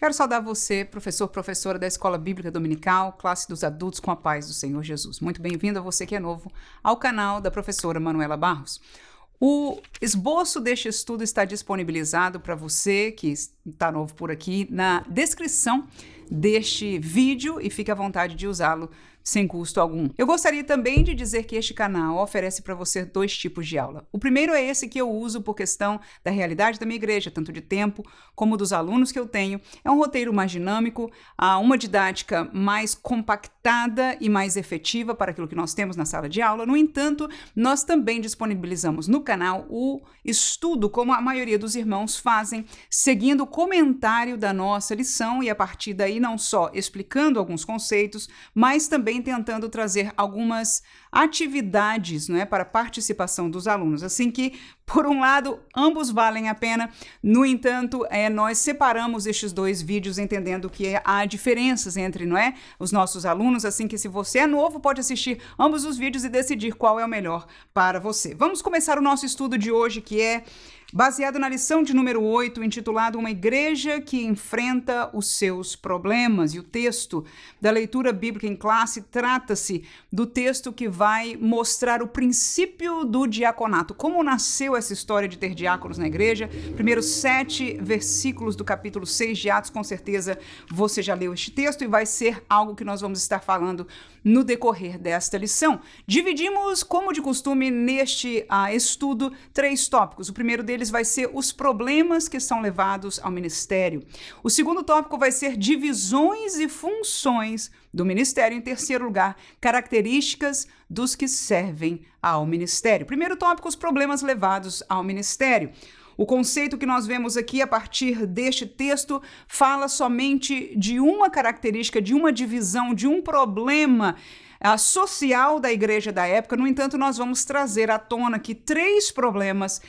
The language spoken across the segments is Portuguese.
Quero saudar você, professor, professora da Escola Bíblica Dominical, classe dos adultos com a paz do Senhor Jesus. Muito bem-vindo a você que é novo ao canal da professora Manuela Barros. O esboço deste estudo está disponibilizado para você que está novo por aqui na descrição deste vídeo e fique à vontade de usá-lo sem custo algum. Eu gostaria também de dizer que este canal oferece para você dois tipos de aula. O primeiro é esse que eu uso por questão da realidade da minha igreja, tanto de tempo como dos alunos que eu tenho. É um roteiro mais dinâmico, uma didática mais compactada e mais efetiva para aquilo que nós temos na sala de aula. No entanto, nós também disponibilizamos no canal o estudo, como a maioria dos irmãos fazem, seguindo o comentário da nossa lição e a partir daí não só explicando alguns conceitos, mas também tentando trazer algumas atividades, não é, para a participação dos alunos. Assim que, por um lado, ambos valem a pena. No entanto, nós separamos estes dois vídeos entendendo que há diferenças entre, não é, os nossos alunos. Assim que, se você é novo, pode assistir ambos os vídeos e decidir qual é o melhor para você. Vamos começar o nosso estudo de hoje, que é baseado na lição de número 8, intitulado Uma Igreja que Enfrenta os Seus Problemas. E o texto da leitura bíblica em classe trata-se do texto que vai mostrar o princípio do diaconato. Como nasceu essa história de ter diáconos na igreja? Primeiros 7 versículos do capítulo 6 de Atos, com certeza você já leu este texto e vai ser algo que nós vamos estar falando no decorrer desta lição. Dividimos, como de costume, neste estudo, 3 tópicos. O primeiro deles vai ser os problemas que são levados ao ministério. O segundo tópico vai ser divisões e funções do ministério. Em terceiro lugar, características dos que servem ao ministério. Primeiro tópico, os problemas levados ao ministério. O conceito que nós vemos aqui a partir deste texto fala somente de uma característica, de uma divisão, de um problema social da igreja da época. No entanto, nós vamos trazer à tona aqui 3 problemas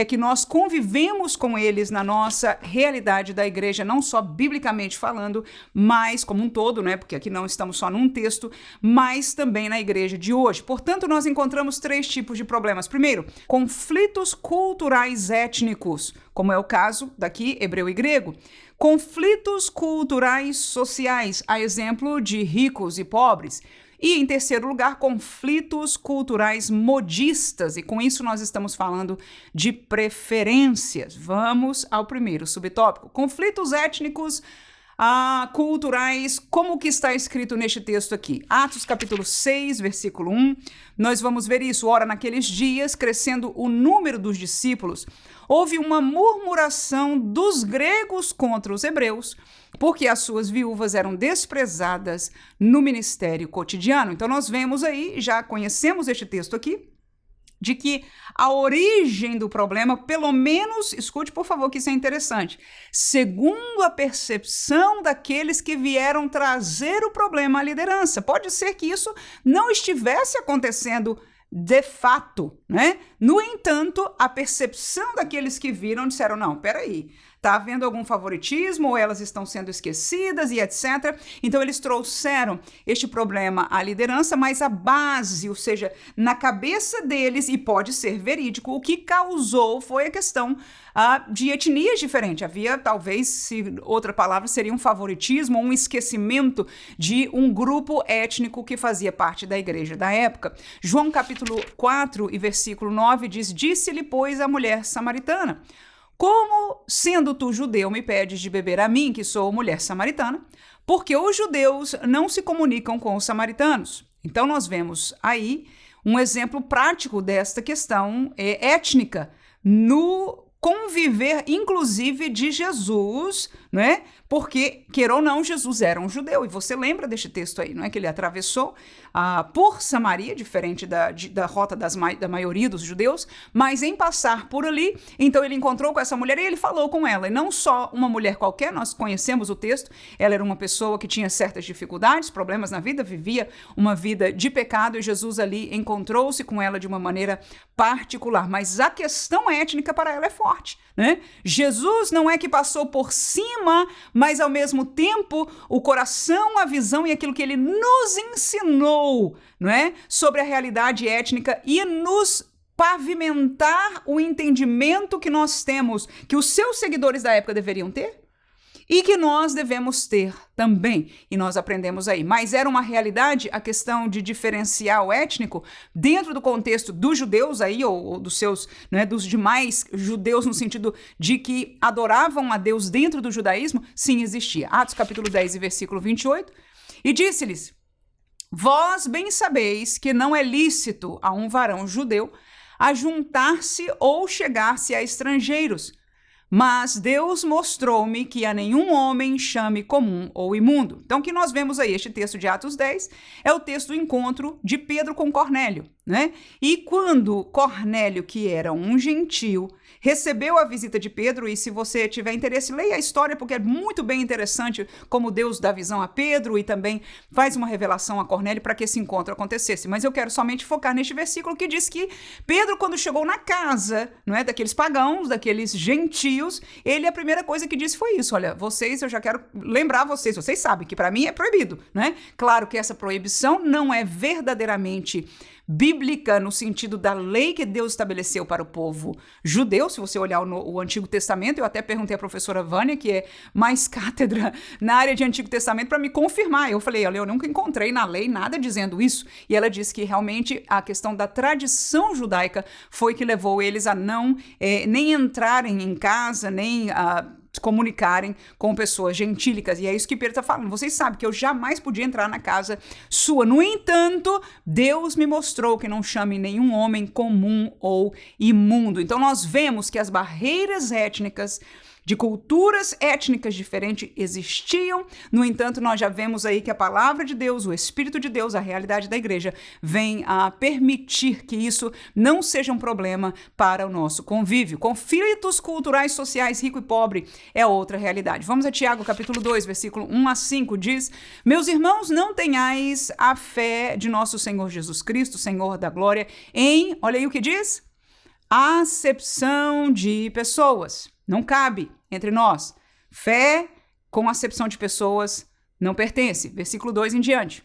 que nós convivemos com eles na nossa realidade da igreja, não só biblicamente falando, mas como um todo, né? Porque aqui não estamos só num texto, mas também na igreja de hoje. Portanto, nós encontramos 3 tipos de problemas. Primeiro, conflitos culturais étnicos, como é o caso daqui, hebreu e grego. Conflitos culturais sociais, a exemplo de ricos e pobres. E, em terceiro lugar, conflitos culturais modistas, e com isso nós estamos falando de preferências. Vamos ao primeiro subtópico. Conflitos étnicos culturais, como que está escrito neste texto aqui. Atos capítulo 6, versículo 1, nós vamos ver isso. Ora, naqueles dias, crescendo o número dos discípulos, houve uma murmuração dos gregos contra os hebreus, porque as suas viúvas eram desprezadas no ministério cotidiano. Então nós vemos aí, já conhecemos este texto aqui, de que a origem do problema, pelo menos, escute por favor que isso é interessante, segundo a percepção daqueles que vieram trazer o problema à liderança. Pode ser que isso não estivesse acontecendo de fato, né? No entanto, a percepção daqueles que viram disseram, não, peraí, está havendo algum favoritismo ou elas estão sendo esquecidas e etc. Então, eles trouxeram este problema à liderança, mas a base, ou seja, na cabeça deles, e pode ser verídico, o que causou foi a questão de etnias diferentes. Havia, talvez, se outra palavra, seria um favoritismo, um esquecimento de um grupo étnico que fazia parte da igreja da época. João capítulo 4 e versículo 9 diz, disse-lhe, pois, a mulher samaritana, como, sendo tu judeu, me pedes de beber a mim, que sou mulher samaritana, porque os judeus não se comunicam com os samaritanos. Então, nós vemos aí um exemplo prático desta questão étnica no conviver, inclusive, de Jesus, não é? Porque, queira ou não, Jesus era um judeu. E você lembra deste texto aí, não é? Que ele atravessou por Samaria, diferente da rota da maioria dos judeus, mas em passar por ali, então ele encontrou com essa mulher e ele falou com ela. E não só uma mulher qualquer, nós conhecemos o texto, ela era uma pessoa que tinha certas dificuldades, problemas na vida, vivia uma vida de pecado e Jesus ali encontrou-se com ela de uma maneira particular. Mas a questão étnica para ela é forte, né? Jesus não é que passou por cima, mas ao mesmo tempo o coração, a visão e aquilo que ele nos ensinou, não é? Sobre a realidade étnica e nos pavimentar o entendimento que nós temos, que os seus seguidores da época deveriam ter, e que nós devemos ter também, e nós aprendemos aí. Mas era uma realidade a questão de diferencial étnico dentro do contexto dos judeus aí, ou dos seus, né, dos demais judeus, no sentido de que adoravam a Deus dentro do judaísmo? Sim, existia. Atos capítulo 10 e versículo 28, e disse-lhes: vós bem sabeis que não é lícito a um varão judeu ajuntar-se ou chegar-se a estrangeiros, mas Deus mostrou-me que a nenhum homem chame comum ou imundo. Então, o que nós vemos aí, este texto de Atos 10, é o texto do encontro de Pedro com Cornélio, né? E quando Cornélio, que era um gentio, recebeu a visita de Pedro, e se você tiver interesse, leia a história, porque é muito bem interessante como Deus dá visão a Pedro e também faz uma revelação a Cornélio para que esse encontro acontecesse. Mas eu quero somente focar neste versículo que diz que Pedro, quando chegou na casa, não é, daqueles pagãos, daqueles gentios, ele, a primeira coisa que disse foi isso: olha, vocês, eu já quero lembrar vocês sabem que para mim é proibido, né? Claro que essa proibição não é verdadeiramente bíblica no sentido da lei que Deus estabeleceu para o povo judeu. Se você olhar o Antigo Testamento, eu até perguntei à professora Vânia, que é mais cátedra na área de Antigo Testamento, para me confirmar. Eu falei: olha, eu nunca encontrei na lei nada dizendo isso. E ela disse que realmente a questão da tradição judaica foi que levou eles a não nem entrarem em casa, nem se comunicarem com pessoas gentílicas. E é isso que Pedro está falando. Vocês sabem que eu jamais podia entrar na casa sua. No entanto, Deus me mostrou que não chame nenhum homem comum ou imundo. Então nós vemos que as barreiras étnicas de culturas étnicas diferentes existiam. No entanto, nós já vemos aí que a palavra de Deus, o Espírito de Deus, a realidade da igreja, vem a permitir que isso não seja um problema para o nosso convívio. Conflitos culturais, sociais, rico e pobre é outra realidade. Vamos a Tiago, capítulo 2, versículo 1 a 5, diz: meus irmãos, não tenhais a fé de nosso Senhor Jesus Cristo, Senhor da glória, em, olha aí o que diz, acepção de pessoas. Não cabe entre nós. Fé com acepção de pessoas não pertence. Versículo 2 em diante.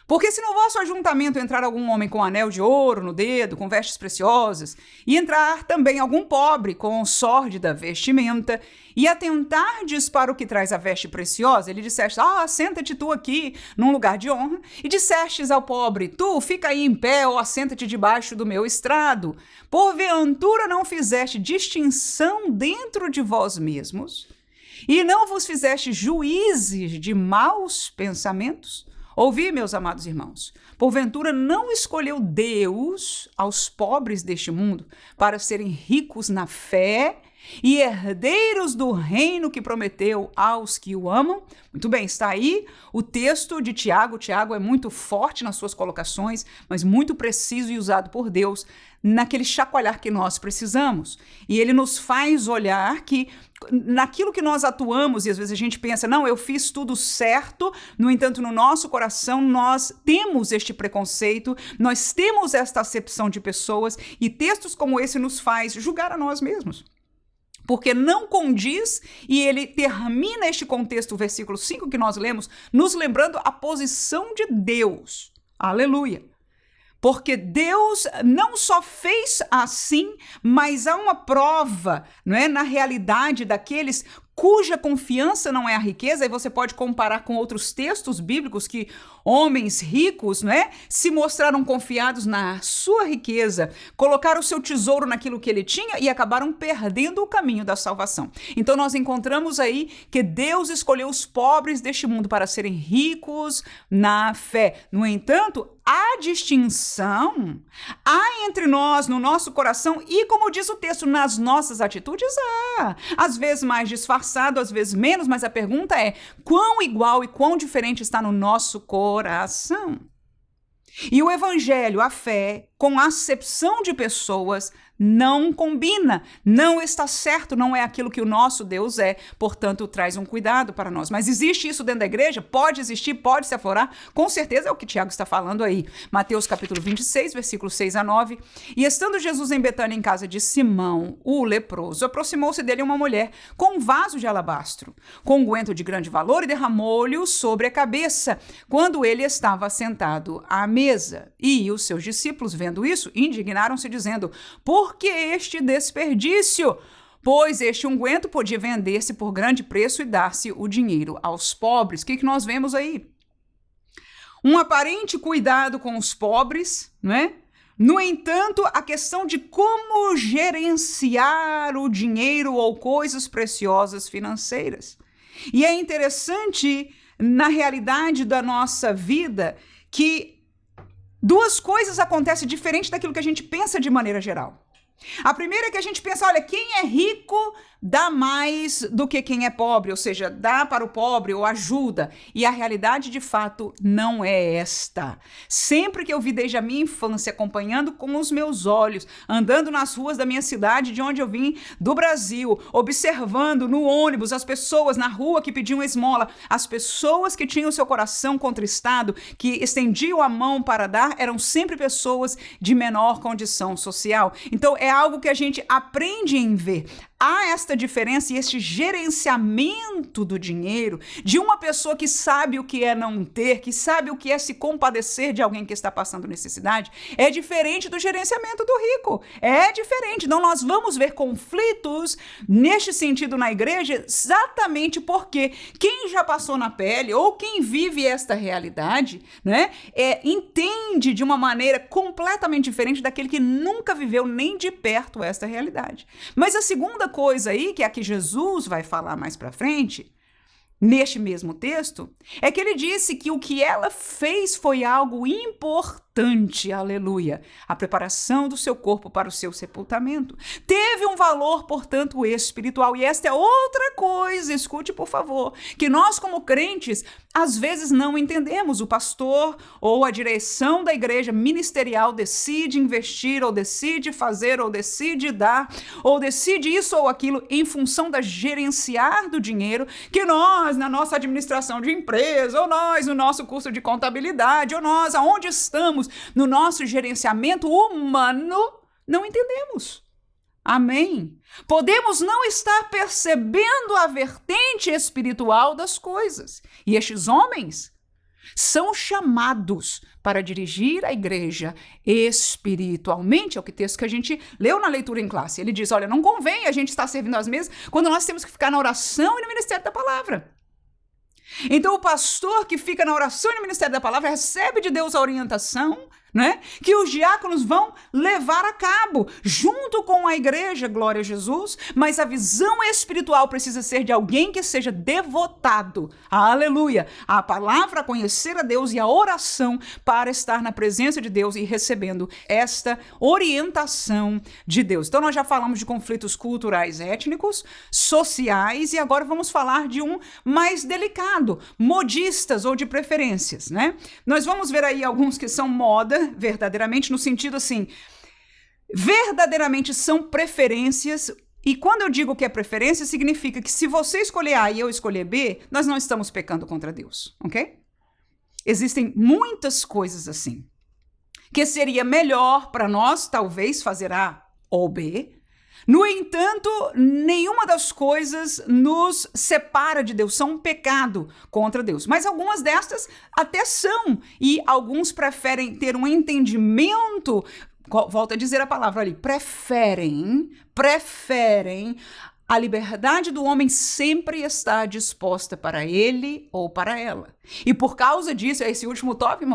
Porque se no vosso ajuntamento entrar algum homem com anel de ouro no dedo, com vestes preciosas, e entrar também algum pobre com sórdida vestimenta, e atentardes para o que traz a veste preciosa, ele disseste: assenta-te tu aqui num lugar de honra, e dissestes ao pobre: tu fica aí em pé, ou assenta-te debaixo do meu estrado. Porventura não fizeste distinção dentro de vós mesmos, e não vos fizeste juízes de maus pensamentos? Ouvi, meus amados irmãos, porventura não escolheu Deus aos pobres deste mundo para serem ricos na fé e herdeiros do reino que prometeu aos que o amam? Muito bem, está aí o texto de Tiago. Tiago é muito forte nas suas colocações, mas muito preciso e usado por Deus naquele chacoalhar que nós precisamos. E ele nos faz olhar que naquilo que nós atuamos, e às vezes a gente pensa: não, eu fiz tudo certo, no entanto, no nosso coração nós temos este preconceito, nós temos esta acepção de pessoas, e textos como esse nos faz julgar a nós mesmos. Porque não condiz, e ele termina este contexto, o versículo 5 que nós lemos, nos lembrando a posição de Deus. Aleluia! Porque Deus não só fez assim, mas há uma prova, não é, na realidade daqueles cuja confiança não é a riqueza. E você pode comparar com outros textos bíblicos que homens ricos, não é, se mostraram confiados na sua riqueza, colocaram o seu tesouro naquilo que ele tinha e acabaram perdendo o caminho da salvação. Então nós encontramos aí que Deus escolheu os pobres deste mundo para serem ricos na fé. No entanto, há distinção, há entre nós, no nosso coração, e como diz o texto, nas nossas atitudes, às vezes mais disfarçado, às vezes menos, mas a pergunta é: quão igual e quão diferente está no nosso coração? E o evangelho, a fé, com a acepção de pessoas, não combina, não está certo, não é aquilo que o nosso Deus é, portanto traz um cuidado para nós. Mas existe isso dentro da igreja? Pode existir, pode se aflorar, com certeza é o que Tiago está falando aí. Mateus capítulo 26, versículos 6 a 9. E estando Jesus em Betânia, em casa de Simão, o leproso, aproximou-se dele uma mulher com um vaso de alabastro, com unguento de grande valor, e derramou-lhe sobre a cabeça, quando ele estava sentado à mesa. E os seus discípulos, vendo isso, indignaram-se, dizendo: por que este desperdício? pois este unguento podia vender-se por grande preço e dar-se o dinheiro aos pobres. O que nós vemos aí? Um aparente cuidado com os pobres, não é? No entanto, a questão de como gerenciar o dinheiro ou coisas preciosas financeiras. E é interessante, na realidade da nossa vida, que duas coisas acontecem diferente daquilo que a gente pensa de maneira geral. A primeira é que a gente pensa, olha, quem é rico dá mais do que quem é pobre, ou seja, dá para o pobre ou ajuda. E a realidade, de fato, não é esta. Sempre que eu vi desde a minha infância, acompanhando com os meus olhos, andando nas ruas da minha cidade, de onde eu vim, do Brasil, observando no ônibus as pessoas na rua que pediam esmola, as pessoas que tinham seu coração contristado, que estendiam a mão para dar, eram sempre pessoas de menor condição social. Então, é algo que a gente aprende em ver. Há esta diferença e este gerenciamento do dinheiro de uma pessoa que sabe o que é não ter, que sabe o que é se compadecer de alguém que está passando necessidade, é diferente do gerenciamento do rico. É diferente. Então, nós vamos ver conflitos neste sentido na igreja exatamente porque quem já passou na pele ou quem vive esta realidade, né, entende de uma maneira completamente diferente daquele que nunca viveu nem de perto esta realidade. Mas a segunda coisa aí, que é a que Jesus vai falar mais para frente, neste mesmo texto, é que ele disse que o que ela fez foi algo importante, aleluia, a preparação do seu corpo para o seu sepultamento. Teve um valor, portanto, espiritual. E esta é outra coisa, escute por favor, que nós como crentes, às vezes não entendemos. O pastor ou a direção da igreja ministerial decide investir, ou decide fazer, ou decide dar, ou decide isso ou aquilo em função da gerenciar do dinheiro, que nós, na nossa administração de empresa, ou nós no nosso curso de contabilidade, ou nós aonde estamos no nosso gerenciamento humano, não entendemos. Amém? Podemos não estar percebendo a vertente espiritual das coisas. E estes homens são chamados para dirigir a igreja espiritualmente. É o que texto que a gente leu na leitura em classe. Ele diz, olha, não convém a gente estar servindo às mesas quando nós temos que ficar na oração e no ministério da palavra. Então, o pastor que fica na oração e no ministério da palavra recebe de Deus a orientação, né, que os diáconos vão levar a cabo, junto com a igreja, glória a Jesus, mas a visão espiritual precisa ser de alguém que seja devotado, aleluia, a palavra, a conhecer a Deus e a oração para estar na presença de Deus e recebendo esta orientação de Deus. Então, nós já falamos de conflitos culturais, étnicos, sociais, e agora vamos falar de um mais delicado, modistas ou de preferências, né? Nós vamos ver aí alguns que são moda, verdadeiramente, no sentido assim, verdadeiramente são preferências, e quando eu digo que é preferência, significa que se você escolher A e eu escolher B, nós não estamos pecando contra Deus, ok? Existem muitas coisas assim, que seria melhor para nós, talvez, fazer A ou B. No entanto, nenhuma das coisas nos separa de Deus, são um pecado contra Deus. Mas algumas destas até são, e alguns preferem ter um entendimento, volto a dizer a palavra ali, preferem a liberdade do homem sempre está disposta para ele ou para ela. E por causa disso, esse último tópico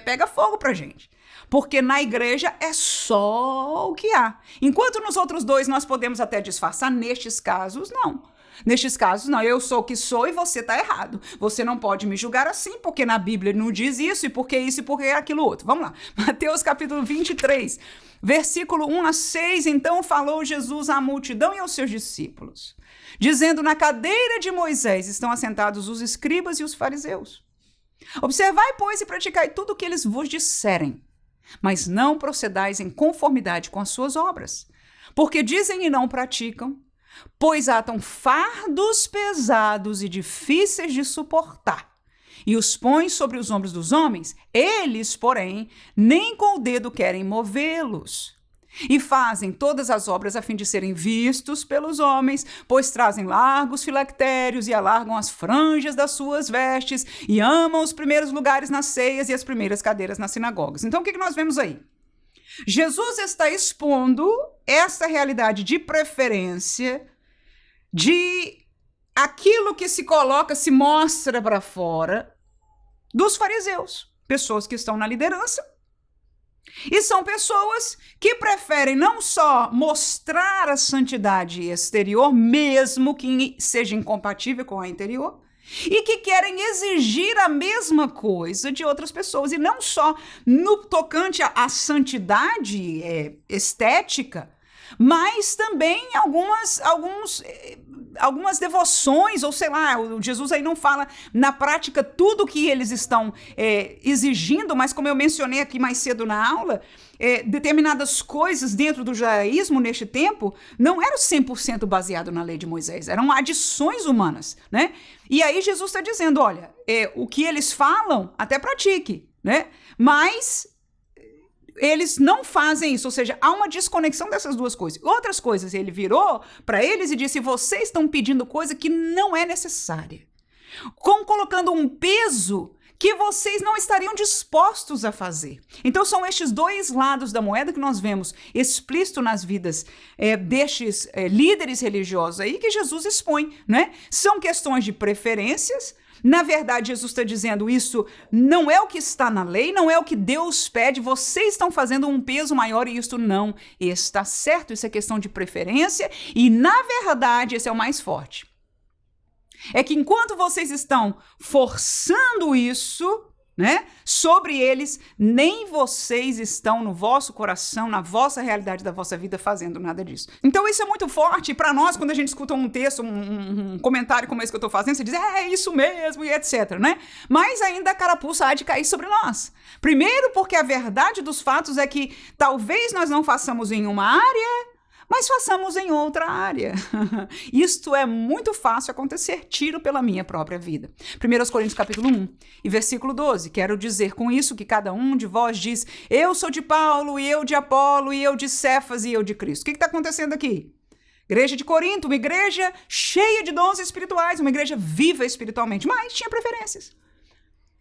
pega fogo pra gente. Porque na igreja é só o que há. Enquanto nos outros dois nós podemos até disfarçar, nestes casos, não. Nestes casos, não, eu sou o que sou e você está errado. Você não pode me julgar assim, porque na Bíblia não diz isso, e porque isso, e porque aquilo outro. Vamos lá, Mateus capítulo 23, versículo 1 a 6, então falou Jesus à multidão e aos seus discípulos, dizendo, na cadeira de Moisés estão assentados os escribas e os fariseus. Observai, pois, e praticai tudo o que eles vos disserem, mas não procedais em conformidade com as suas obras, porque dizem e não praticam, pois atam fardos pesados e difíceis de suportar, e os põem sobre os ombros dos homens, eles, porém, nem com o dedo querem movê-los. E fazem todas as obras a fim de serem vistos pelos homens, pois trazem largos filactérios e alargam as franjas das suas vestes e amam os primeiros lugares nas ceias e as primeiras cadeiras nas sinagogas. Então, o que nós vemos aí? Jesus está expondo essa realidade de preferência de aquilo que se coloca, se mostra para fora dos fariseus, pessoas que estão na liderança. E são pessoas que preferem não só mostrar a santidade exterior, mesmo que seja incompatível com a interior, e que querem exigir a mesma coisa de outras pessoas, e não só no tocante à santidade estética, mas também algumas devoções, ou sei lá, Jesus aí não fala na prática tudo que eles estão exigindo, mas como eu mencionei aqui mais cedo na aula, determinadas coisas dentro do judaísmo neste tempo não eram 100% baseado na lei de Moisés, eram adições humanas, né? E aí Jesus está dizendo, olha, o que eles falam, até pratique, né? Mas eles não fazem isso, ou seja, há uma desconexão dessas duas coisas. Outras coisas, ele virou para eles e disse, vocês estão pedindo coisa que não é necessária, como colocando um peso que vocês não estariam dispostos a fazer. Então são estes dois lados da moeda que nós vemos explícito nas vidas destes líderes religiosos aí que Jesus expõe, né? São questões de preferências. Na verdade, Jesus está dizendo isso não é o que está na lei, não é o que Deus pede, vocês estão fazendo um peso maior e isso não está certo, isso é questão de preferência e, na verdade, esse é o mais forte. É que enquanto vocês estão forçando isso, né, sobre eles, nem vocês estão no vosso coração, na vossa realidade da vossa vida fazendo nada disso. Então isso é muito forte para nós quando a gente escuta um texto, um comentário como esse que eu estou fazendo, você diz, é isso mesmo e etc, né? Mas ainda a carapuça há de cair sobre nós. Primeiro porque a verdade dos fatos é que talvez nós não façamos em uma área, mas façamos em outra área. Isto é muito fácil acontecer, tiro pela minha própria vida. 1 Coríntios capítulo 1 e versículo 12. Quero dizer com isso que cada um de vós diz, eu sou de Paulo, e eu de Apolo, e eu de Cefas, e eu de Cristo. O que está acontecendo aqui? Igreja de Corinto, uma igreja cheia de dons espirituais, uma igreja viva espiritualmente, mas tinha preferências.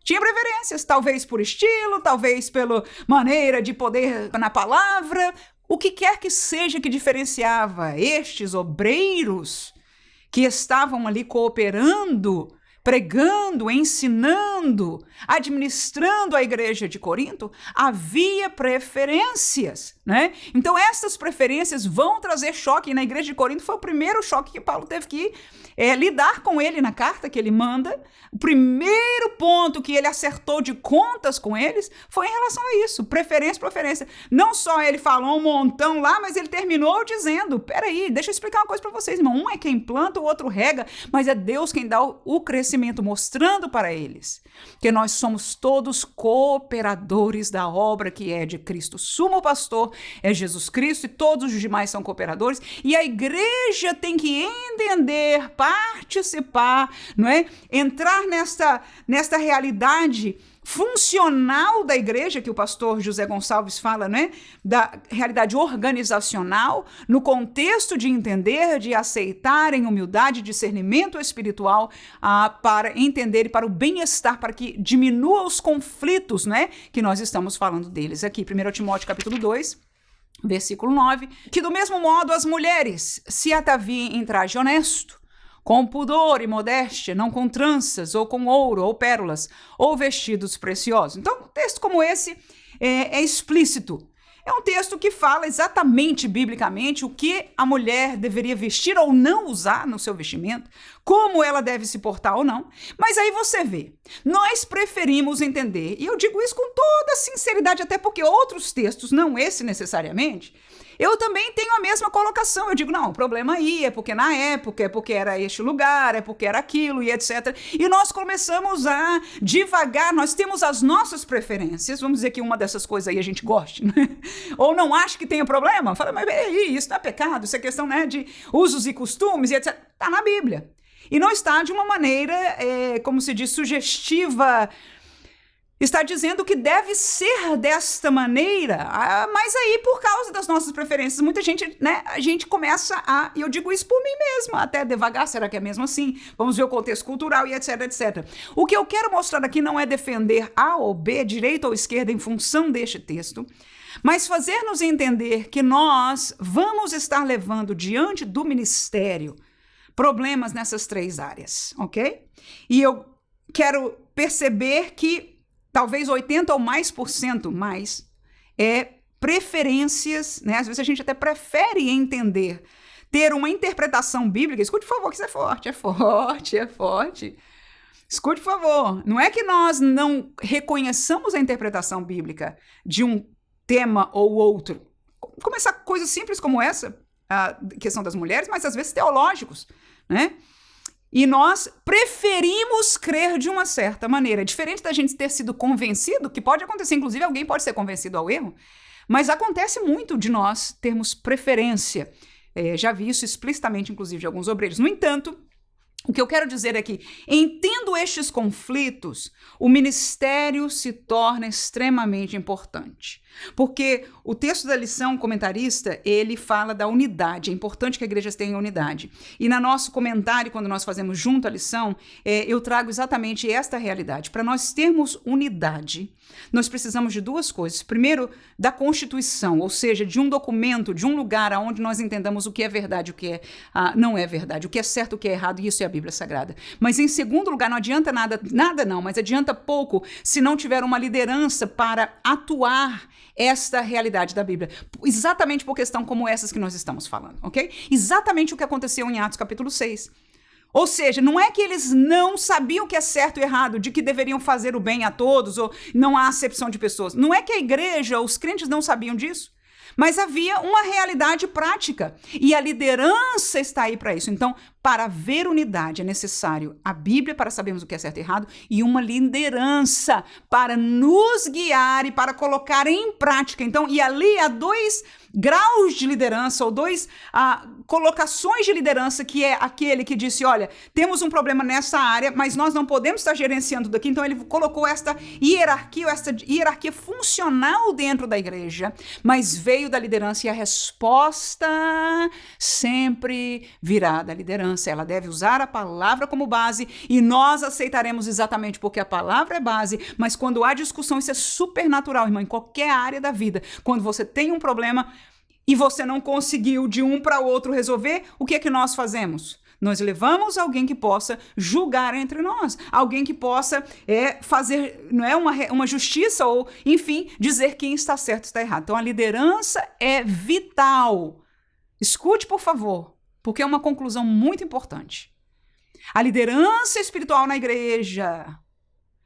Tinha preferências, talvez por estilo, talvez pela maneira de poder na palavra. O que quer que seja que diferenciava estes obreiros que estavam ali cooperando, pregando, ensinando, administrando a igreja de Corinto, havia preferências, né? Então essas preferências vão trazer choque, e na igreja de Corinto foi o primeiro choque que Paulo teve que lidar com ele na carta que ele manda. O primeiro ponto que ele acertou de contas com eles foi em relação a isso, preferência. Não só ele falou um montão lá, mas ele terminou dizendo, peraí, deixa eu explicar uma coisa para vocês, irmão, um é quem planta, o outro rega, mas é Deus quem dá o crescimento, mostrando para eles que nós somos todos cooperadores da obra que é de Cristo. O sumo pastor é Jesus Cristo e todos os demais são cooperadores, e a igreja tem que entender, participar, não é? Entrar nesta realidade funcional da igreja, que o pastor José Gonçalves fala, né? Da realidade organizacional, no contexto de entender, de aceitar em humildade, discernimento espiritual, para entender e para o bem-estar, para que diminua os conflitos, né? Que nós estamos falando deles aqui. 1 Timóteo capítulo 2, versículo 9, que do mesmo modo as mulheres se ataviem em traje honesto, com pudor e modéstia, não com tranças, ou com ouro, ou pérolas, ou vestidos preciosos. Então, um texto como esse é explícito. É um texto que fala exatamente, biblicamente, o que a mulher deveria vestir ou não usar no seu vestimento, como ela deve se portar ou não. Mas aí você vê, nós preferimos entender, e eu digo isso com toda sinceridade, até porque outros textos, não esse necessariamente, eu também tenho a mesma colocação. Eu digo, não, o problema aí é porque na época, é porque era este lugar, é porque era aquilo e etc. E nós começamos a divagar, nós temos as nossas preferências, vamos dizer que uma dessas coisas aí a gente goste, né? Ou não acha que tenha problema, fala, mas peraí, isso não é pecado, isso é questão, né, de usos e costumes e etc. Está na Bíblia. E não está de uma maneira, como se diz, sugestiva. Está dizendo que deve ser desta maneira, mas aí por causa das nossas preferências, muita gente, né, a gente começa e eu digo isso por mim mesma, até devagar, será que é mesmo assim? Vamos ver o contexto cultural e etc, etc. O que eu quero mostrar aqui não é defender A ou B, direita ou esquerda em função deste texto, mas fazer-nos entender que nós vamos estar levando diante do ministério problemas nessas 3 áreas, ok? E eu quero perceber que talvez 80% ou mais é preferências, né? Às vezes a gente até prefere entender, ter uma interpretação bíblica. Escute, por favor, que isso é forte. Escute, por favor. Não é que nós não reconheçamos a interpretação bíblica de um tema ou outro. Começar coisas simples como essa, a questão das mulheres, mas às vezes teológicos, né? E nós preferimos crer de uma certa maneira. Diferente da gente ter sido convencido, que pode acontecer, inclusive alguém pode ser convencido ao erro, mas acontece muito de nós termos preferência. Já vi isso explicitamente, inclusive, de alguns obreiros. No entanto, o que eu quero dizer é que, entendo estes conflitos, o ministério se torna extremamente importante. Porque o texto da lição, o comentarista, ele fala da unidade. É importante que a igreja tenha unidade. E no nosso comentário, quando nós fazemos junto a lição, eu trago exatamente esta realidade. Para nós termos unidade, nós precisamos de 2 coisas. Primeiro, da Constituição, ou seja, de um documento, de um lugar onde nós entendamos o que é verdade, o que não é verdade, o que é certo, o que é errado, e isso é a Bíblia Sagrada. Mas, em segundo lugar, não adianta nada não, mas adianta pouco se não tiver uma liderança para atuar esta realidade da Bíblia, exatamente por questão como essas que nós estamos falando, ok? Exatamente o que aconteceu em Atos capítulo 6. Ou seja, não é que eles não sabiam o que é certo e errado, de que deveriam fazer o bem a todos, ou não há acepção de pessoas. Não é que a igreja, os crentes não sabiam disso, mas havia uma realidade prática, e a liderança está aí para isso. Então, para haver unidade é necessário a Bíblia para sabermos o que é certo e errado, e uma liderança para nos guiar e para colocar em prática. Então, e ali há 2 graus de liderança, ou 2 colocações de liderança, que é aquele que disse, olha, temos um problema nessa área, mas nós não podemos estar gerenciando daqui. Então ele colocou esta hierarquia funcional dentro da igreja, mas veio da liderança, e a resposta sempre virá da liderança. Ela deve usar a palavra como base, e nós aceitaremos exatamente porque a palavra é base. Mas quando há discussão, isso é supernatural, irmão, em qualquer área da vida. Quando você tem um problema e você não conseguiu de um para o outro resolver, o que é que nós fazemos? Nós levamos alguém que possa julgar entre nós, alguém que possa fazer, não é, uma justiça, ou, enfim, dizer quem está certo e está errado. Então, a liderança é vital. Escute, por favor, porque é uma conclusão muito importante. A liderança espiritual na igreja,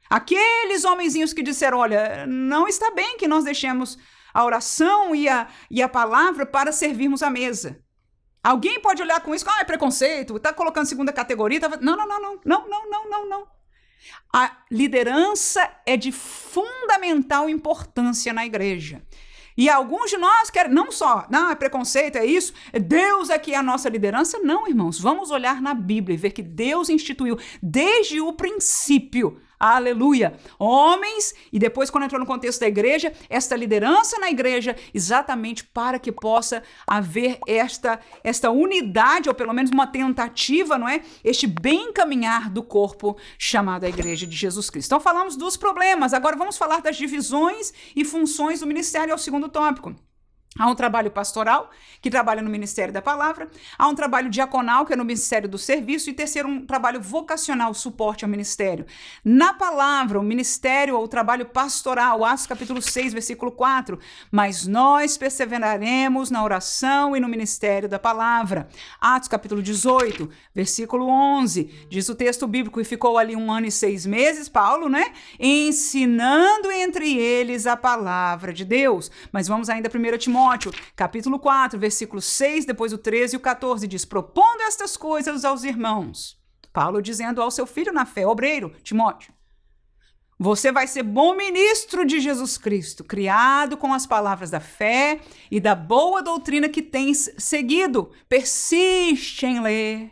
aqueles homenzinhos que disseram, olha, não está bem que nós deixemos a oração e a palavra para servirmos a mesa. Alguém pode olhar com isso, é preconceito, está colocando segunda categoria. Não. A liderança é de fundamental importância na igreja. E alguns de nós querem, não só, é preconceito, é isso, Deus é que é a nossa liderança. Não, irmãos, vamos olhar na Bíblia e ver que Deus instituiu desde o princípio, aleluia, homens, e depois quando entrou no contexto da igreja, esta liderança na igreja, exatamente para que possa haver esta unidade, ou pelo menos uma tentativa, não é? Este bem caminhar do corpo chamado a Igreja de Jesus Cristo. Então falamos dos problemas, agora vamos falar das divisões e funções do ministério, é o segundo tópico. Há um trabalho pastoral, que trabalha no Ministério da Palavra. Há um trabalho diaconal, que é no Ministério do Serviço. E terceiro, um trabalho vocacional, suporte ao ministério. Na palavra, o ministério ou o trabalho pastoral, Atos capítulo 6, versículo 4. Mas nós perseveraremos na oração e no ministério da palavra. Atos capítulo 18, versículo 11. Diz o texto bíblico, e ficou ali 1 ano e 6 meses, Paulo, né? Ensinando entre eles a palavra de Deus. Mas vamos ainda primeiro a Timóteo, capítulo 4, versículo 6, depois o 13 e o 14, diz, propondo estas coisas aos irmãos. Paulo dizendo ao seu filho na fé, obreiro, Timóteo, você vai ser bom ministro de Jesus Cristo, criado com as palavras da fé e da boa doutrina que tens seguido. Persiste em ler,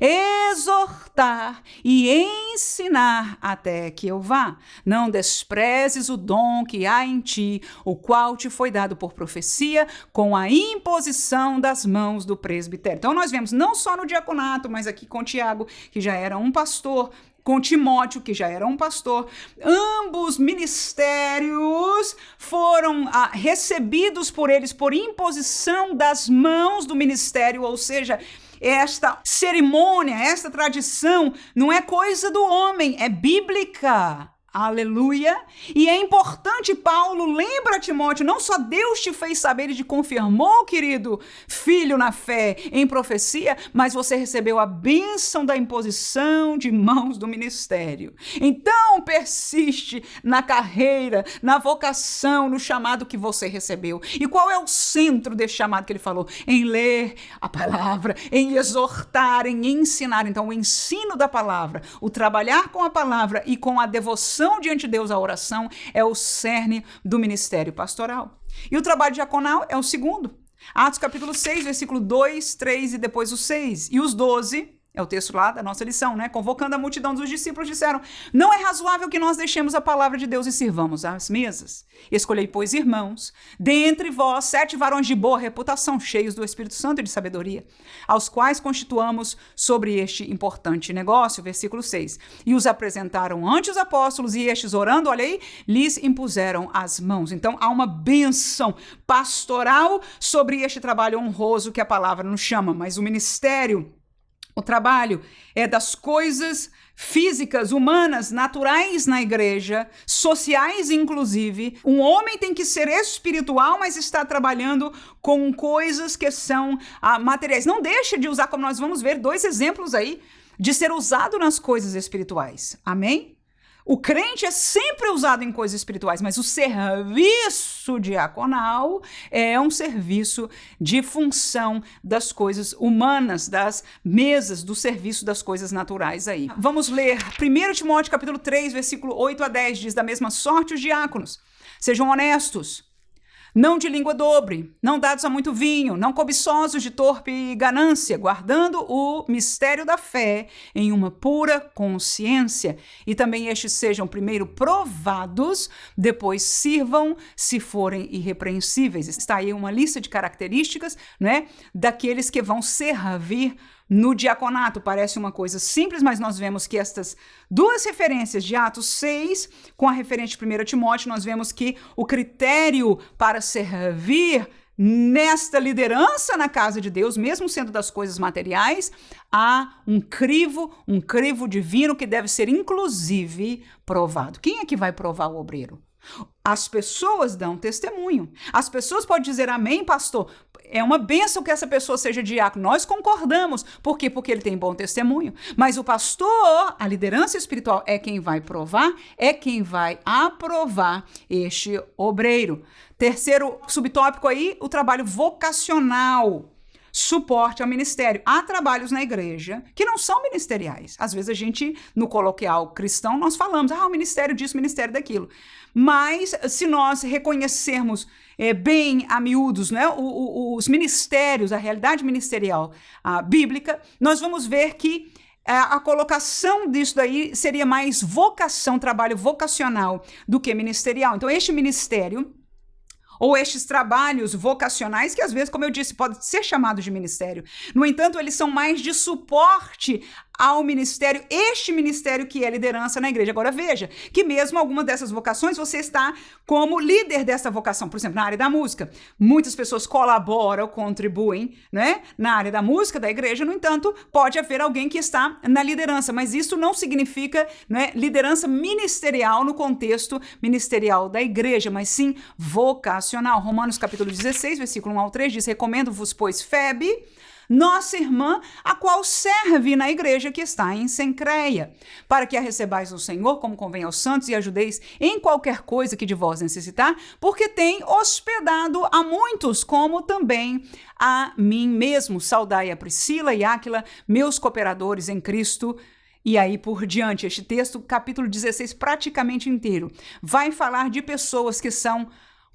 exortar e ensinar até que eu vá. Não desprezes o dom que há em ti, o qual te foi dado por profecia, com a imposição das mãos do presbitério. Então nós vemos não só no diaconato, mas aqui com Tiago, que já era um pastor, com Timóteo, que já era um pastor, ambos ministérios foram recebidos por eles por imposição das mãos do ministério, ou seja, esta cerimônia, esta tradição não é coisa do homem, é bíblica. Aleluia! E é importante, Paulo lembra a Timóteo, não só Deus te fez saber e te confirmou, querido filho na fé, em profecia, mas você recebeu a bênção da imposição de mãos do ministério. Então, persiste na carreira, na vocação, no chamado que você recebeu. E qual é o centro desse chamado que ele falou? Em ler a palavra, em exortar, em ensinar. Então, o ensino da palavra, o trabalhar com a palavra e com a devoção diante de Deus, a oração, é o cerne do ministério pastoral. E o trabalho diaconal é o segundo. Atos capítulo 6, versículo 2, 3 e depois o 6. E os 12, é o texto lá da nossa lição, né? Convocando a multidão dos discípulos, disseram: não é razoável que nós deixemos a palavra de Deus e sirvamos às mesas. Escolhei, pois, irmãos, dentre vós 7 varões de boa reputação, cheios do Espírito Santo e de sabedoria, aos quais constituamos sobre este importante negócio. Versículo 6. E os apresentaram ante os apóstolos, e estes, orando, olha aí, lhes impuseram as mãos. Então, há uma bênção pastoral sobre este trabalho honroso que a palavra nos chama, mas o ministério, o trabalho é das coisas físicas, humanas, naturais na igreja, sociais inclusive. Um homem tem que ser espiritual, mas está trabalhando com coisas que são materiais. Não deixa de usar, como nós vamos ver, 2 exemplos aí, de ser usado nas coisas espirituais. Amém? O crente é sempre usado em coisas espirituais, mas o serviço diaconal é um serviço de função das coisas humanas, das mesas, do serviço das coisas naturais aí. Vamos ler 1 Timóteo capítulo 3, versículo 8 a 10, diz: da mesma sorte os diáconos, sejam honestos, não de língua dobre, não dados a muito vinho, não cobiçosos de torpe ganância, guardando o mistério da fé em uma pura consciência. E também estes sejam primeiro provados, depois sirvam se forem irrepreensíveis. Está aí uma lista de características, né, daqueles que vão servir no diaconato. Parece uma coisa simples, mas nós vemos que estas 2 referências de Atos 6, com a referência de 1 Timóteo, nós vemos que o critério para servir nesta liderança na casa de Deus, mesmo sendo das coisas materiais, há um crivo divino que deve ser inclusive provado. Quem é que vai provar o obreiro? As pessoas dão testemunho. As pessoas podem dizer: amém, pastor, é uma bênção que essa pessoa seja diácono. Nós concordamos. Por quê? Porque ele tem bom testemunho. Mas o pastor, a liderança espiritual, é quem vai provar, é quem vai aprovar este obreiro. Terceiro subtópico aí, o trabalho vocacional. Suporte ao ministério. Há trabalhos na igreja que não são ministeriais. Às vezes a gente, no coloquial cristão, nós falamos: o ministério disso, o ministério daquilo. Mas se nós reconhecermos bem a miúdos, né, os ministérios, a realidade ministerial bíblica, nós vamos ver que a colocação disso daí seria mais vocação, trabalho vocacional do que ministerial. Então, este ministério ou estes trabalhos vocacionais, que às vezes, como eu disse, pode ser chamado de ministério. No entanto, eles são mais de suporte ao ministério, este ministério que é liderança na igreja. Agora veja, que mesmo algumas dessas vocações, você está como líder dessa vocação. Por exemplo, na área da música, muitas pessoas colaboram, contribuem, né, na área da música da igreja. No entanto, pode haver alguém que está na liderança, mas isso não significa, né, liderança ministerial no contexto ministerial da igreja, mas sim vocacional. Romanos capítulo 16, versículo 1 ao 3 diz: recomendo-vos, pois, Febe, nossa irmã, a qual serve na igreja que está em Cencreia, para que a recebais no Senhor, como convém aos santos, e ajudeis em qualquer coisa que de vós necessitar, porque tem hospedado a muitos, como também a mim mesmo. Saudai a Priscila e Áquila, meus cooperadores em Cristo. E aí por diante, este texto, capítulo 16, praticamente inteiro, vai falar de pessoas que são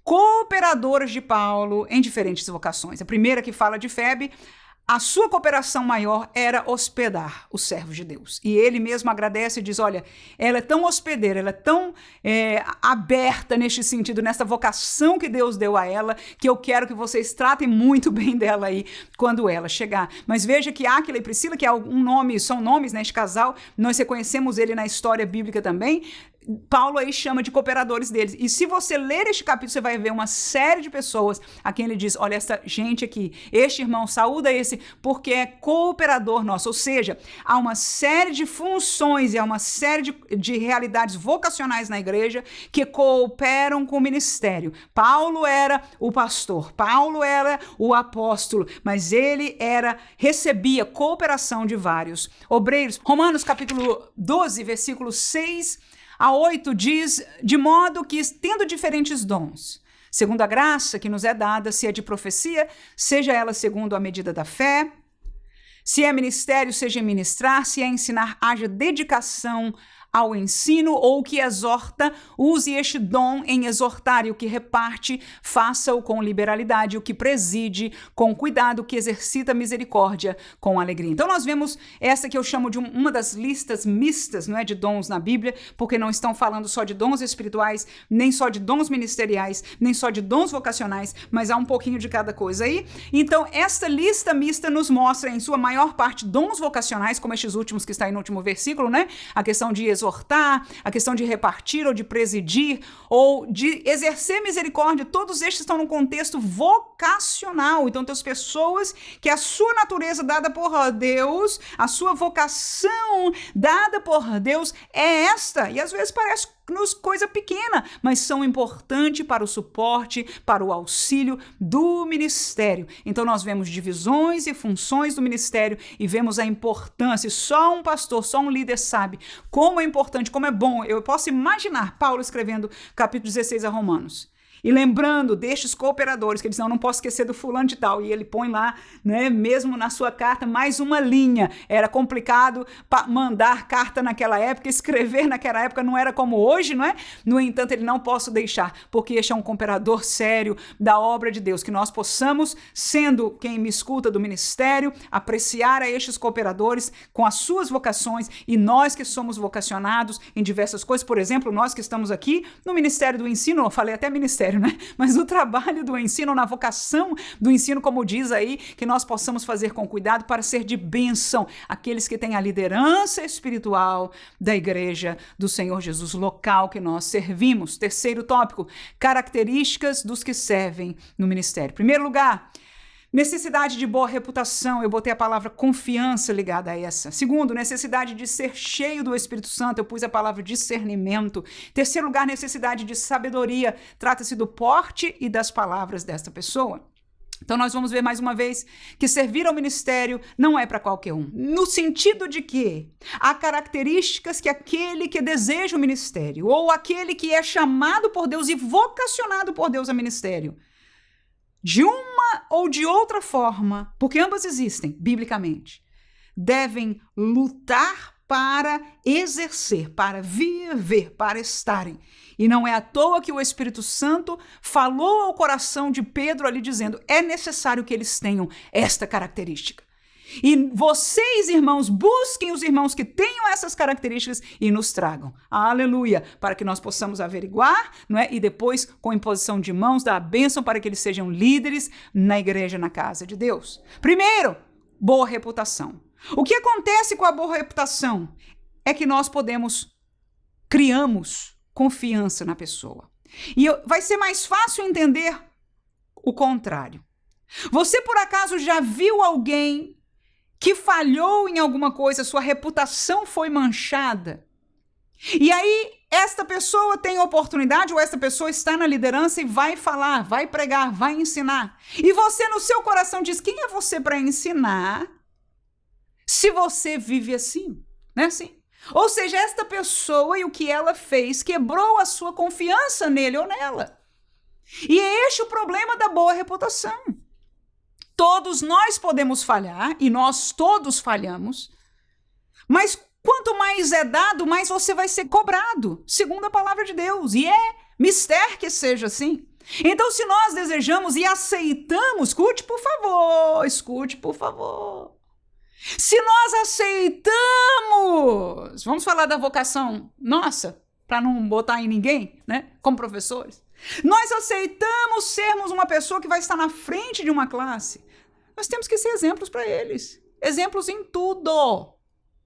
cooperadoras de Paulo em diferentes vocações. A primeira que fala de Febe, a sua cooperação maior era hospedar os servos de Deus. E ele mesmo agradece e diz: olha, ela é tão hospedeira, ela é tão aberta neste sentido, nessa vocação que Deus deu a ela, que eu quero que vocês tratem muito bem dela aí quando ela chegar. Mas veja que Áquila e Priscila, que é um nome, são nomes neste casal, nós reconhecemos ele na história bíblica também, Paulo aí chama de cooperadores deles. E se você ler este capítulo, você vai ver uma série de pessoas a quem ele diz, olha, essa gente aqui, este irmão, saúda esse, porque é cooperador nosso. Ou seja, há uma série de funções e há uma série de realidades vocacionais na igreja que cooperam com o ministério. Paulo era o pastor, Paulo era o apóstolo, mas ele recebia cooperação de vários obreiros. Romanos capítulo 12, versículos 6 a 8 diz, de modo que, tendo diferentes dons, segundo a graça que nos é dada, se é de profecia, seja ela segundo a medida da fé, se é ministério, seja ministrar, se é ensinar, haja dedicação ao ensino, ou o que exorta, use este dom em exortar, e o que reparte, faça-o com liberalidade, o que preside, com cuidado, o que exercita misericórdia, com alegria. Então nós vemos essa que eu chamo de uma das listas mistas, não é, de dons na Bíblia, porque não estão falando só de dons espirituais, nem só de dons ministeriais, nem só de dons vocacionais, mas há um pouquinho de cada coisa aí. Então esta lista mista nos mostra, em sua maior parte, dons vocacionais, como estes últimos que está aí no último versículo, né? A questão de exortar, a questão de repartir ou de presidir ou de exercer misericórdia, todos estes estão num contexto vocacional. Então tem as pessoas que a sua natureza dada por Deus, a sua vocação dada por Deus é esta, e às vezes parece coisa pequena, mas são importantes para o suporte, para o auxílio do ministério. Então nós vemos divisões e funções do ministério e vemos a importância. Só um pastor, só um líder sabe como é importante, como é bom. Eu posso imaginar Paulo escrevendo capítulo 16 a Romanos. E lembrando destes cooperadores, que eles não posso esquecer do fulano de tal, e ele põe lá, né, mesmo na sua carta, mais uma linha. Era complicado mandar carta naquela época, escrever naquela época não era como hoje, não é? No entanto, ele não posso deixar, porque este é um cooperador sério da obra de Deus, que nós possamos, sendo quem me escuta do ministério, apreciar a estes cooperadores com as suas vocações, e nós que somos vocacionados em diversas coisas, por exemplo, nós que estamos aqui no Ministério do Ensino, eu falei até ministério, né? Mas o trabalho do ensino, na vocação do ensino, como diz aí, que nós possamos fazer com cuidado para ser de bênção àqueles que têm a liderança espiritual da igreja do Senhor Jesus, local que nós servimos. Terceiro tópico, características dos que servem no ministério. Primeiro lugar, necessidade de boa reputação, eu botei a palavra confiança ligada a essa. Segundo, necessidade de ser cheio do Espírito Santo, eu pus a palavra discernimento. Terceiro lugar, necessidade de sabedoria, trata-se do porte e das palavras desta pessoa. Então nós vamos ver mais uma vez que servir ao ministério não é para qualquer um. No sentido de que há características que aquele que deseja o ministério, ou aquele que é chamado por Deus e vocacionado por Deus a ministério, de uma ou de outra forma, porque ambas existem, biblicamente, devem lutar para exercer, para viver, para estarem. E não é à toa que o Espírito Santo falou ao coração de Pedro ali dizendo, é necessário que eles tenham esta característica. E vocês, irmãos, busquem os irmãos que tenham essas características e nos tragam. Aleluia! Para que nós possamos averiguar, não é? E depois, com imposição de mãos, dar a bênção para que eles sejam líderes na igreja, na casa de Deus. Primeiro, boa reputação. O que acontece com a boa reputação é que nós criamos confiança na pessoa. E vai ser mais fácil entender o contrário. Você, por acaso, já viu alguém que falhou em alguma coisa, sua reputação foi manchada? E aí, esta pessoa tem oportunidade, ou esta pessoa está na liderança e vai falar, vai pregar, vai ensinar. E você, no seu coração, diz, quem é você para ensinar se você vive assim? Não é assim? Ou seja, esta pessoa e o que ela fez quebrou a sua confiança nele ou nela. E é este o problema da boa reputação. Todos nós podemos falhar, e nós todos falhamos, mas quanto mais é dado, mais você vai ser cobrado, segundo a palavra de Deus, e é mister que seja assim. Então, se nós desejamos e aceitamos, escute por favor. Se nós aceitamos, vamos falar da vocação nossa, para não botar em ninguém, né, como professores. Nós aceitamos sermos uma pessoa que vai estar na frente de uma classe. Nós temos que ser exemplos para eles. Exemplos em tudo,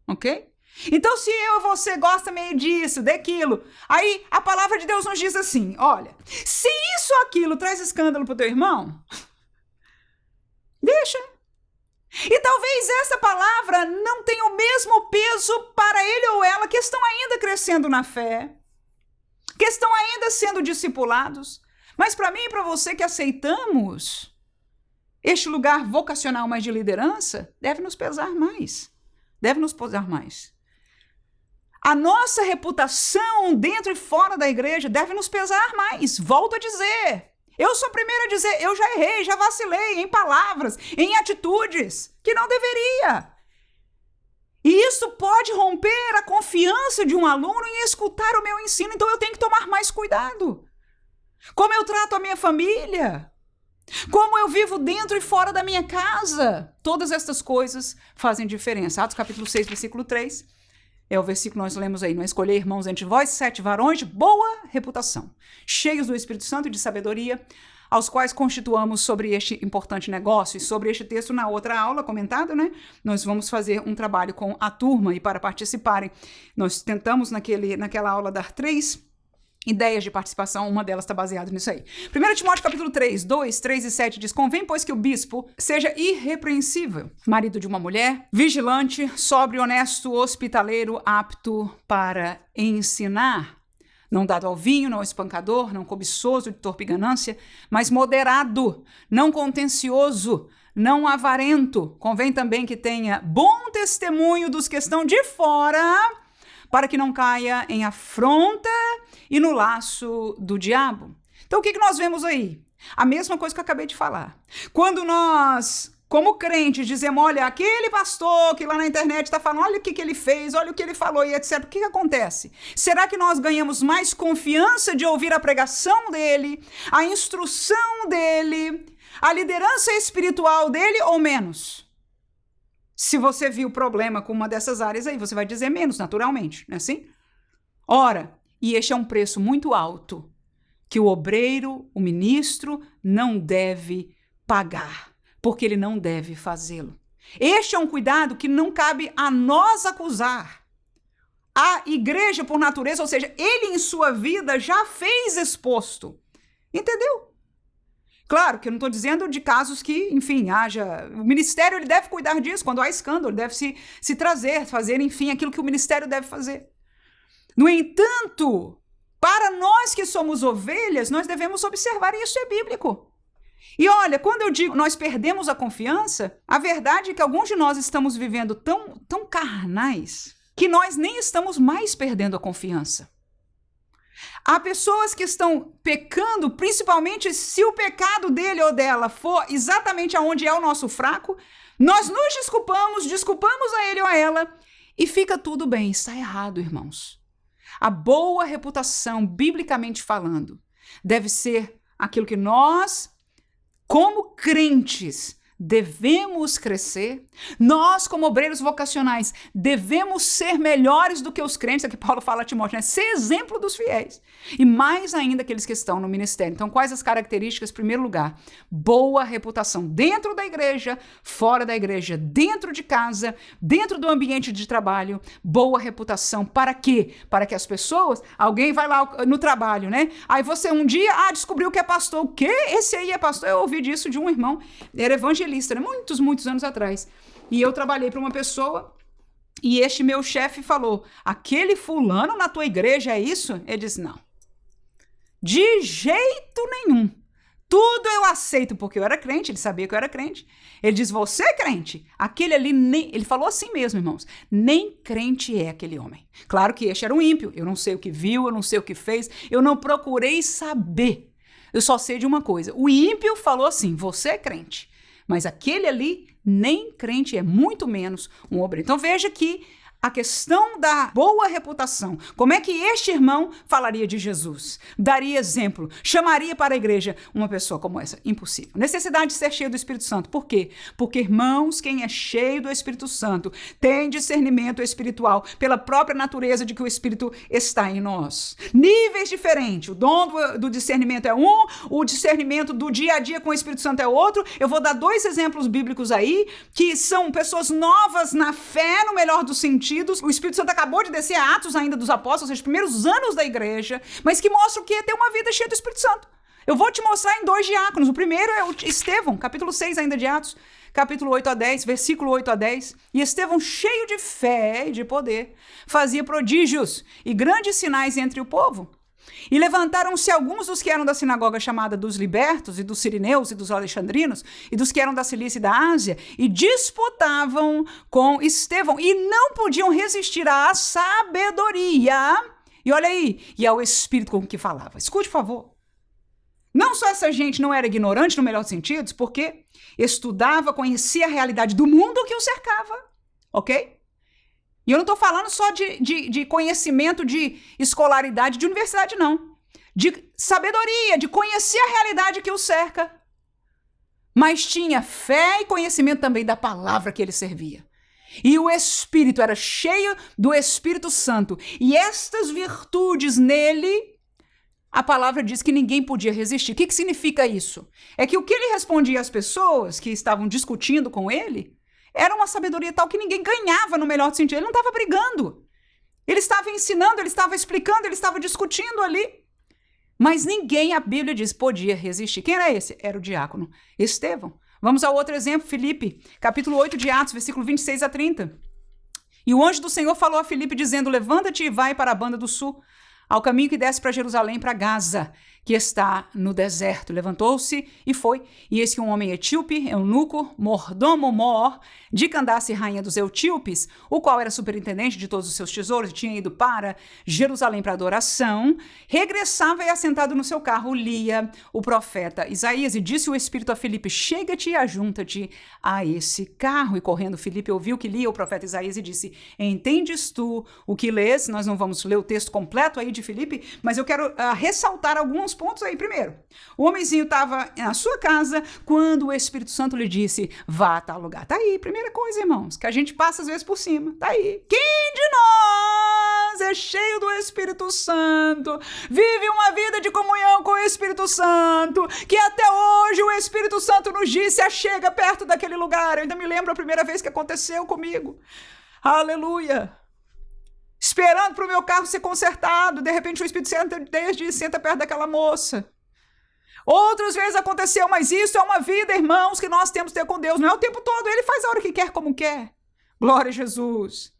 ok? Então, se eu e você gosta meio disso, daquilo, aí a palavra de Deus nos diz assim, olha, se isso ou aquilo traz escândalo para o teu irmão, deixa. E talvez essa palavra não tenha o mesmo peso para ele ou ela que estão ainda crescendo na fé, que estão ainda sendo discipulados. Mas para mim e para você que aceitamos este lugar vocacional mais de liderança, deve nos pesar mais. Deve nos pesar mais. A nossa reputação dentro e fora da igreja deve nos pesar mais. Volto a dizer. Eu sou a primeira a dizer, eu já errei, já vacilei em palavras, em atitudes que não deveria. E isso pode romper a confiança de um aluno em escutar o meu ensino, então eu tenho que tomar mais cuidado. Como eu trato a minha família, como eu vivo dentro e fora da minha casa, todas estas coisas fazem diferença. Atos capítulo 6, versículo 3, é o versículo que nós lemos aí, não escolher irmãos entre vós 7 varões de boa reputação, cheios do Espírito Santo e de sabedoria, aos quais constituamos sobre este importante negócio. E sobre este texto, na outra aula comentada, né, nós vamos fazer um trabalho com a turma, e para participarem, nós tentamos naquela aula dar 3 ideias de participação, uma delas está baseada nisso aí. 1 Timóteo capítulo 3, 2, 3 e 7 diz, convém, pois, que o bispo seja irrepreensível, marido de uma mulher, vigilante, sóbrio, honesto, hospitaleiro, apto para ensinar, não dado ao vinho, não espancador, não cobiçoso de torpe ganância, mas moderado, não contencioso, não avarento. Convém também que tenha bom testemunho dos que estão de fora, para que não caia em afronta e no laço do diabo. Então, o que nós vemos aí? A mesma coisa que eu acabei de falar. Quando nós, como crentes, dizemos, olha, aquele pastor que lá na internet está falando, olha o que ele fez, olha o que ele falou e etc. O que acontece? Será que nós ganhamos mais confiança de ouvir a pregação dele, a instrução dele, a liderança espiritual dele ou menos? Se você viu problema com uma dessas áreas aí, você vai dizer menos, naturalmente, não é assim? Ora, e este é um preço muito alto que o obreiro, o ministro, não deve pagar, porque ele não deve fazê-lo. Este é um cuidado que não cabe a nós acusar. A igreja, por natureza, ou seja, ele em sua vida já fez exposto. Entendeu? Claro que eu não estou dizendo de casos que, enfim, haja... O ministério ele deve cuidar disso. Quando há escândalo, ele deve se trazer, fazer, enfim, aquilo que o ministério deve fazer. No entanto, para nós que somos ovelhas, nós devemos observar, e isso é bíblico. E olha, quando eu digo nós perdemos a confiança, a verdade é que alguns de nós estamos vivendo tão carnais que nós nem estamos mais perdendo a confiança. Há pessoas que estão pecando, principalmente se o pecado dele ou dela for exatamente aonde é o nosso fraco, nós nos desculpamos a ele ou a ela e fica tudo bem. Está errado, irmãos. A boa reputação, biblicamente falando, deve ser aquilo que nós, como crentes, devemos crescer. Nós, como obreiros vocacionais, devemos ser melhores do que os crentes, é que Paulo fala a Timóteo, né? Ser exemplo dos fiéis. E mais ainda aqueles que estão no ministério. Então, quais as características? Em primeiro lugar, boa reputação dentro da igreja, fora da igreja, dentro de casa, dentro do ambiente de trabalho. Boa reputação. Para quê? Para que as pessoas, alguém vai lá no trabalho, né? Aí você um dia, descobriu que é pastor. O quê? Esse aí é pastor? Eu ouvi disso de um irmão, era evangelista, né? Muitos anos atrás. E eu trabalhei para uma pessoa e este meu chefe falou, aquele fulano na tua igreja é isso? Ele disse, não. De jeito nenhum. Tudo eu aceito, porque eu era crente, ele sabia que eu era crente. Ele diz, você é crente? Aquele ali, nem... Ele falou assim mesmo, irmãos, nem crente é aquele homem. Claro que este era um ímpio, eu não sei o que viu, eu não sei o que fez, eu não procurei saber. Eu só sei de uma coisa, o ímpio falou assim, você é crente. Mas aquele ali, nem crente é, muito menos um obreiro. Então veja que a questão da boa reputação, como é que este irmão falaria de Jesus? Daria exemplo, chamaria para a igreja uma pessoa como essa? Impossível. Necessidade de ser cheio do Espírito Santo. Por quê? Porque, irmãos, quem é cheio do Espírito Santo tem discernimento espiritual pela própria natureza de que o Espírito está em nós. Níveis diferentes. O dom do discernimento é um, o discernimento do dia a dia com o Espírito Santo é outro. Eu vou dar 2 exemplos bíblicos aí, que são pessoas novas na fé, no melhor dos sentidos, sentidos. O Espírito Santo acabou de descer a Atos ainda dos Apóstolos, ou seja, os primeiros anos da igreja, mas que mostra o que é ter uma vida cheia do Espírito Santo. Eu vou te mostrar em 2 diáconos. O primeiro é o Estevão, capítulo 6 ainda de Atos, capítulo 8 a 10, versículo 8 a 10. E Estevão, cheio de fé e de poder, fazia prodígios e grandes sinais entre o povo. E levantaram-se alguns dos que eram da sinagoga chamada dos libertos, e dos sirineus, e dos alexandrinos, e dos que eram da Cilícia e da Ásia, e disputavam com Estevão, e não podiam resistir à sabedoria, e olha aí, e ao espírito com que falava. Escute, por favor. Não só essa gente não era ignorante, no melhor dos sentidos, porque estudava, conhecia a realidade do mundo que o cercava, ok? E eu não estou falando só de conhecimento, de escolaridade, de universidade, não. De sabedoria, de conhecer a realidade que o cerca. Mas tinha fé e conhecimento também da palavra que ele servia. E o Espírito era cheio do Espírito Santo. E estas virtudes nele, a palavra diz que ninguém podia resistir. O que significa isso? É que o que ele respondia às pessoas que estavam discutindo com ele era uma sabedoria tal que ninguém ganhava no melhor sentido. Ele não estava brigando. Ele estava ensinando, ele estava explicando, ele estava discutindo ali. Mas ninguém, a Bíblia diz, podia resistir. Quem era esse? Era o diácono Estevão. Vamos ao outro exemplo, Filipe, capítulo 8 de Atos, versículo 26 a 30. E o anjo do Senhor falou a Filipe, dizendo, levanta-te e vai para a banda do sul, ao caminho que desce para Jerusalém, para Gaza, que está no deserto. Levantou-se e foi. E eis que um homem etíope, eunuco, mordomo mor, de Candace, rainha dos etíopes, o qual era superintendente de todos os seus tesouros, e tinha ido para Jerusalém para adoração, regressava e assentado no seu carro, lia o profeta Isaías. E disse o Espírito a Filipe, chega-te e ajunta-te a esse carro. E correndo, Filipe ouviu que lia o profeta Isaías e disse, entendes tu o que lês? Nós não vamos ler o texto completo aí de Filipe, mas eu quero ressaltar alguns pontos aí. Primeiro, o homenzinho estava na sua casa quando o Espírito Santo lhe disse, vá a tal lugar. Tá aí, primeira coisa, irmãos, que a gente passa às vezes por cima. Tá aí. Quem de nós é cheio do Espírito Santo, vive uma vida de comunhão com o Espírito Santo, que até hoje o Espírito Santo nos disse, chega perto daquele lugar. Eu ainda me lembro a primeira vez que aconteceu comigo. Aleluia. Esperando para o meu carro ser consertado, de repente o Espírito Santo desde senta perto daquela moça. Outras vezes aconteceu, mas isso é uma vida, irmãos, que nós temos que ter com Deus. Não é o tempo todo, ele faz a hora que quer, como quer. Glória a Jesus.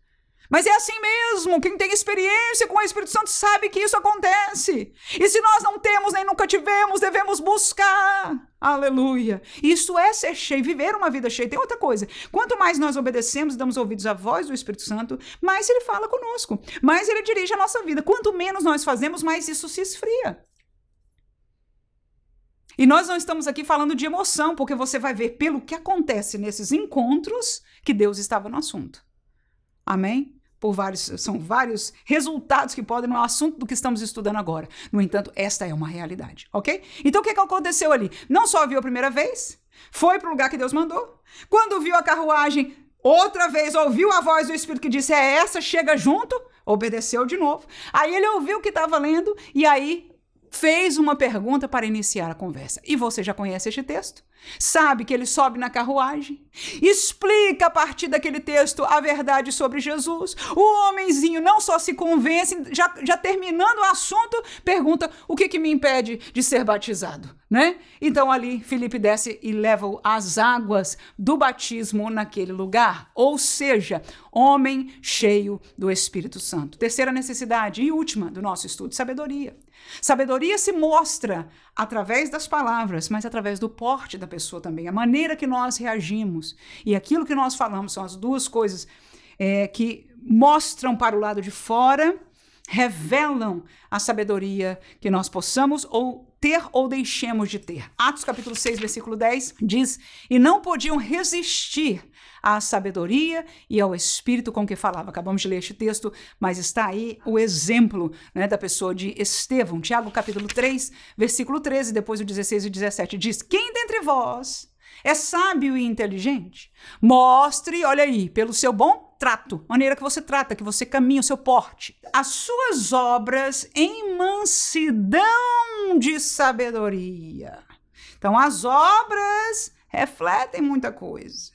Mas é assim mesmo, quem tem experiência com o Espírito Santo sabe que isso acontece. E se nós não temos, nem nunca tivemos, devemos buscar. Aleluia. Isso é ser cheio, viver uma vida cheia. Tem outra coisa, quanto mais nós obedecemos, damos ouvidos à voz do Espírito Santo, mais ele fala conosco, mais ele dirige a nossa vida. Quanto menos nós fazemos, mais isso se esfria. E nós não estamos aqui falando de emoção, porque você vai ver pelo que acontece nesses encontros que Deus estava no assunto. Amém? São vários resultados que podem no assunto do que estamos estudando agora. No entanto, esta é uma realidade, ok? Então, o que aconteceu ali? Não só viu a primeira vez, foi para o lugar que Deus mandou. Quando viu a carruagem, outra vez ouviu a voz do Espírito que disse, é essa, chega junto, obedeceu de novo. Aí ele ouviu o que estava lendo e aí fez uma pergunta para iniciar a conversa. E você já conhece este texto? Sabe que ele sobe na carruagem, explica a partir daquele texto a verdade sobre Jesus. O homenzinho não só se convence, já terminando o assunto, pergunta, o que me impede de ser batizado? Né? Então ali Filipe desce e leva as águas do batismo naquele lugar. Ou seja, homem cheio do Espírito Santo. Terceira necessidade e última do nosso estudo, sabedoria. Sabedoria se mostra através das palavras, mas através do porte da pessoa também, a maneira que nós reagimos. E aquilo que nós falamos são as duas coisas que mostram para o lado de fora, revelam a sabedoria que nós possamos ou ter ou deixemos de ter. Atos capítulo 6, versículo 10 diz, e não podiam resistir à sabedoria e ao espírito com que falava. Acabamos de ler este texto, mas está aí o exemplo, né, da pessoa de Estevão. Tiago capítulo 3, versículo 13, depois o 16 e 17 diz, quem dentre vós é sábio e inteligente? Mostre, olha aí, pelo seu bom trato, maneira que você trata, que você caminha, o seu porte, as suas obras em mansidão de sabedoria. Então, as obras refletem muita coisa.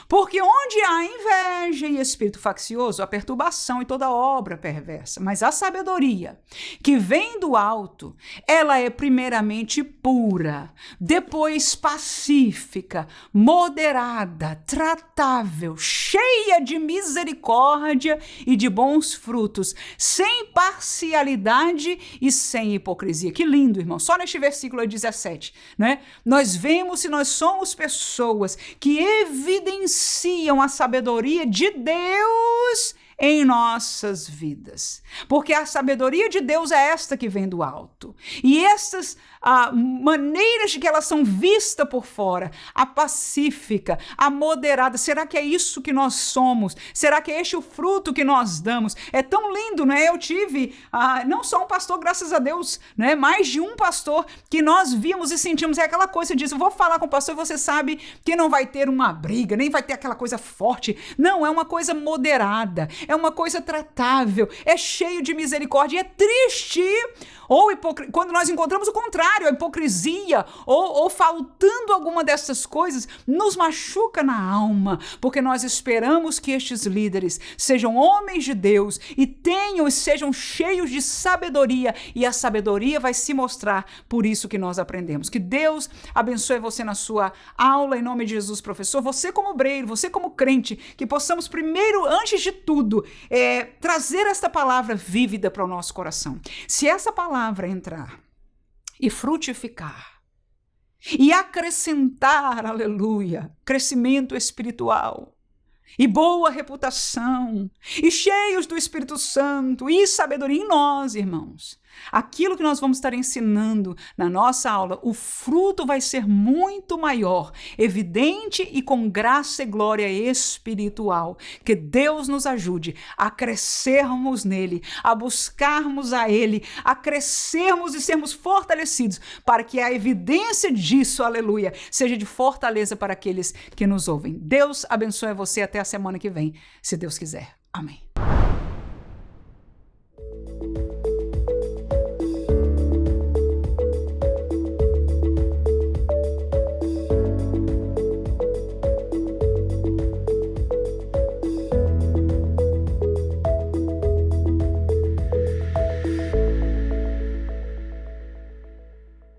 Porque onde há inveja e espírito faccioso, há perturbação e toda obra perversa. Mas a sabedoria que vem do alto, ela é primeiramente pura, depois pacífica, moderada, tratável, cheia de misericórdia e de bons frutos, sem parcialidade e sem hipocrisia. Que lindo, irmão. Só neste versículo 17, né? Nós vemos se nós somos pessoas que evidenciam a sabedoria de Deus em nossas vidas. Porque a sabedoria de Deus é esta que vem do alto. E essas maneiras de que elas são vistas por fora, a pacífica, a moderada, será que é isso que nós somos? Será que é este o fruto que nós damos? É tão lindo, né? Eu tive não só um pastor, graças a Deus, né? Mais de um pastor que nós vimos e sentimos, é aquela coisa disso, eu vou falar com o pastor e você sabe que não vai ter uma briga, nem vai ter aquela coisa forte. Não, é uma coisa moderada, é uma coisa tratável, é cheio de misericórdia. E é triste quando nós encontramos o contrário, a hipocrisia ou faltando alguma dessas coisas, nos machuca na alma, porque nós esperamos que estes líderes sejam homens de Deus e sejam cheios de sabedoria, e a sabedoria vai se mostrar por isso que nós aprendemos. Que Deus abençoe você na sua aula, em nome de Jesus, professor. Você como obreiro, você como crente, que possamos primeiro, antes de tudo, trazer esta palavra vívida para o nosso coração. Se essa palavra entrar e frutificar e acrescentar, aleluia, crescimento espiritual e boa reputação e cheios do Espírito Santo e sabedoria em nós, irmãos, aquilo que nós vamos estar ensinando na nossa aula, o fruto vai ser muito maior, evidente e com graça e glória espiritual. Que Deus nos ajude a crescermos nele, a buscarmos a ele, a crescermos e sermos fortalecidos, para que a evidência disso, aleluia, seja de fortaleza para aqueles que nos ouvem. Deus abençoe você até a semana que vem, se Deus quiser. Amém.